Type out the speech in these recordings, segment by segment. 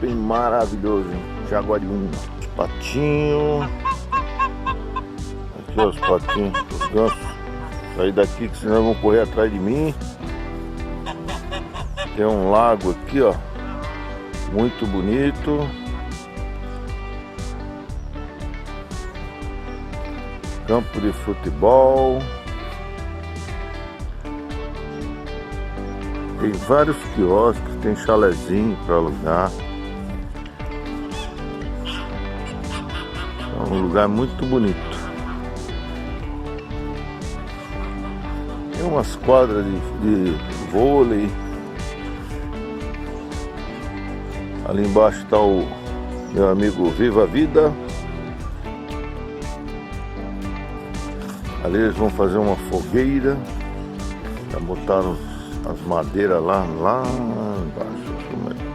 shopping maravilhoso, hein? Jaguariúna. Patinho. Aqui ó, os patinhos, os gansos. Sair daqui que senão vão correr atrás de mim. Tem um lago aqui ó, muito bonito. Campo de futebol. Tem vários quiosques, tem chalezinho para alugar. É um lugar muito bonito. Tem umas quadras de vôlei. Ali embaixo está o meu amigo VIDA. Ali eles vão fazer uma fogueira. Já botaram as madeiras lá embaixo.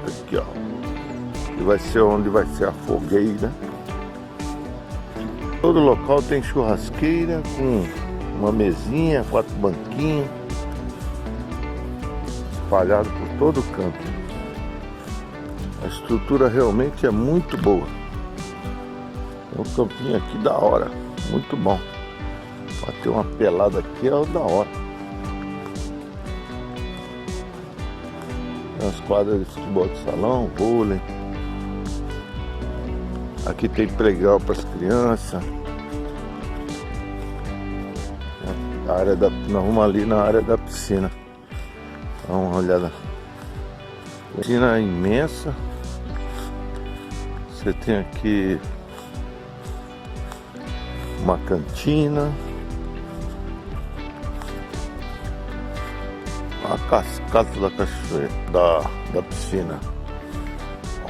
Aqui ó. Que vai ser onde vai ser a fogueira. Todo local tem churrasqueira com uma mesinha, 4 banquinhos. Espalhado por todo canto. A estrutura realmente é muito boa. Tem um campinho aqui da hora. Muito bom. Bater uma pelada aqui é da hora. Tem as quadras de futebol de salão, vôlei. Aqui tem playground para as crianças. Nós vamos ali na área da piscina. Dá uma olhada. A piscina é imensa. Você tem aqui uma cantina. A cascata da cachoeira, da piscina.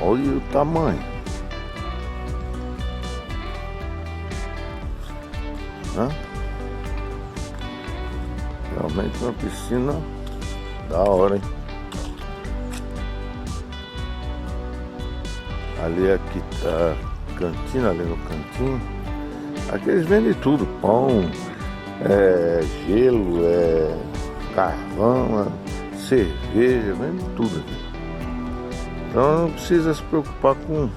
Olha o tamanho. Realmente uma piscina da hora, hein? Ali aqui tá a cantina, ali no cantinho. Aqui eles vendem tudo, pão, gelo, carvão, cerveja, vende tudo aqui. Então não precisa se preocupar com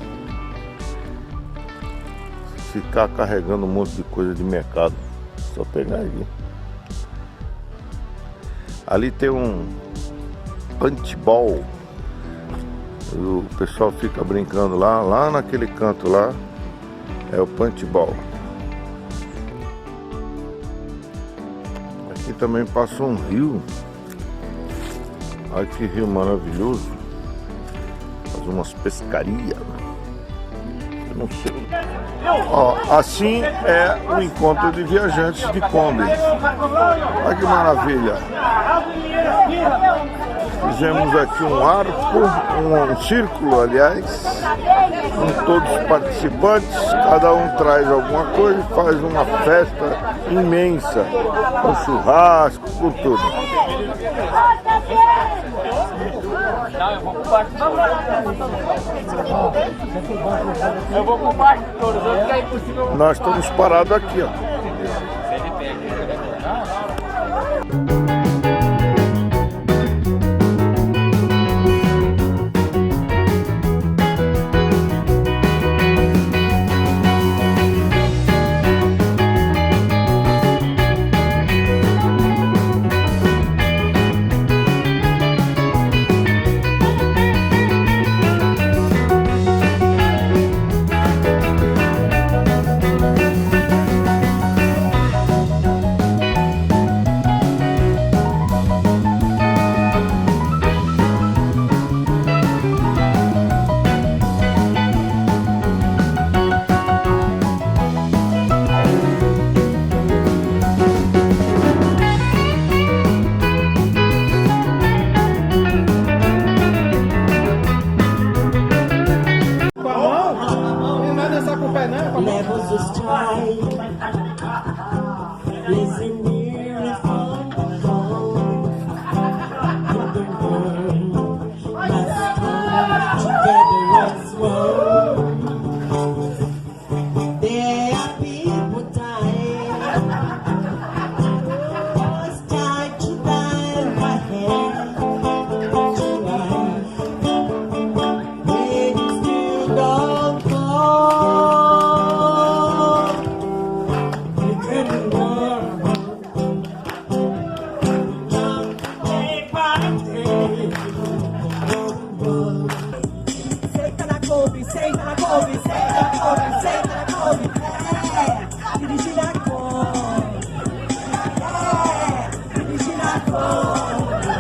ficar carregando um monte de coisa de mercado. Só pegar aqui. Ali tem um paintball. O pessoal fica brincando lá naquele canto lá. É o paintball. Aqui também passa um rio. Olha que rio maravilhoso. Faz umas pescarias. Eu não sei. Ó, assim é o encontro de viajantes de Kombi. Olha que maravilha. Fizemos aqui um arco, um círculo, aliás, com todos os participantes. Cada um traz alguma coisa e faz uma festa imensa, com churrasco, com tudo. Não, eu vou pro parque todo. Eu vou pro parque todo, eu vou ficar aí por cima. Nós estamos parados aqui, ó. Kombi, senta na Kombi, senta na Kombi, senta na Kombi. Dirigindo a Kombi. Dirigindo a Kombi.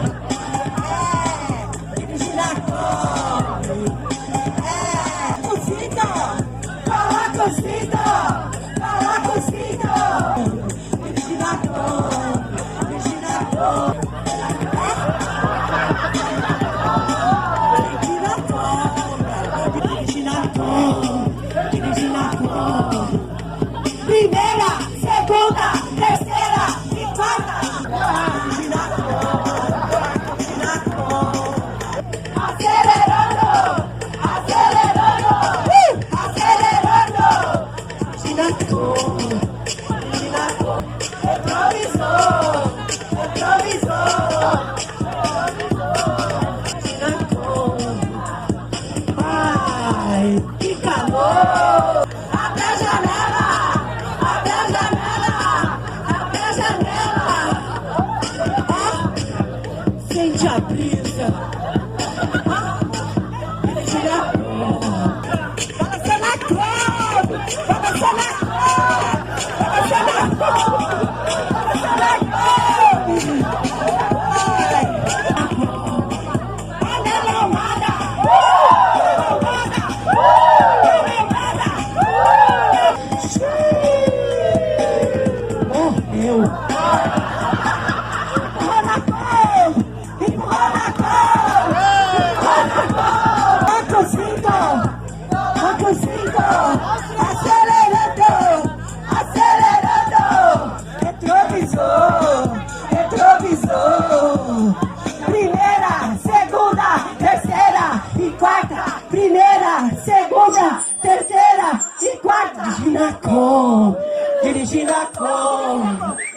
Dirigindo a Kombi. Cocita, fala cocita, fala cocita. Dirigindo a Kombi, dirigindo a Kombi. Primeira, segunda, terceira e quarta. Acelerando, acelerando, acelerando. Retrovisor, retrovisor. Ai, que calor. Abre a janela, abre a janela, abre a janela. Sente a brisa. Tira a balança na Kombi, balança na Kombi, balança na Kombi, balança na Kombi. Olha a lomada, morreu. Empurra na Kombi, empurra na Kombi, empurra na Kombi. Mamuska, acelerando, acelerando. Retrovisor, retrovisor. Primeira, segunda, terceira e quarta. Primeira, segunda, terceira e quarta. Dirigindo a Kombi, dirigindo a Kombi.